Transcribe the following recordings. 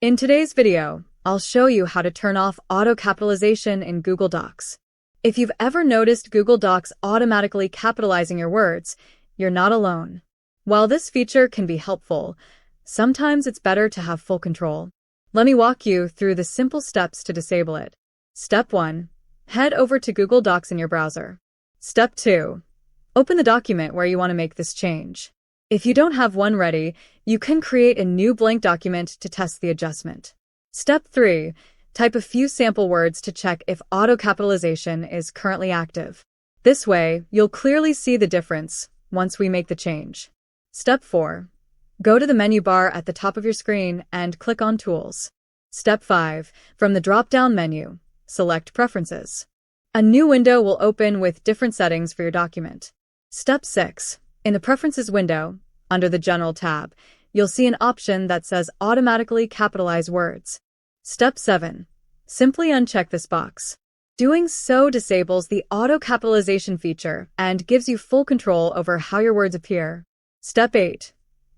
In today's video, I'll show you how to turn off auto capitalization in Google Docs. If you've ever noticed Google Docs automatically capitalizing your words, you're not alone. While this feature can be helpful, sometimes it's better to have full control. Let me walk you through the simple steps to disable it. Step 1. Head over to Google Docs in your browser. Step 2. Open the document where you want to make this change. If you don't have one ready, you can create a new blank document to test the adjustment. Step 3. Type a few sample words to check if auto capitalization is currently active. This way, you'll clearly see the difference once we make the change. Step 4. Go to the menu bar at the top of your screen and click on Tools. Step 5. From the drop-down menu, select Preferences. A new window will open with different settings for your document. Step 6. In the Preferences window, under the General tab, you'll see an option that says Automatically Capitalize Words. Step 7. Simply uncheck this box. Doing so disables the auto capitalization feature and gives you full control over how your words appear. Step 8.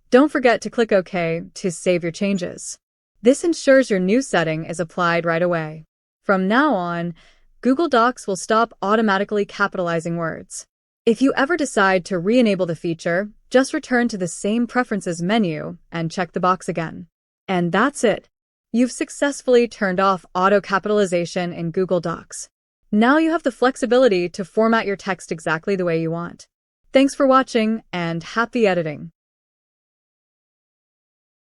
Don't forget to click OK to save your changes. This ensures your new setting is applied right away. From now on, Google Docs will stop automatically capitalizing words. If you ever decide to re-enable the feature, just return to the same Preferences menu and check the box again. And that's it. You've successfully turned off auto capitalization in Google Docs. Now you have the flexibility to format your text exactly the way you want. Thanks for watching and happy editing.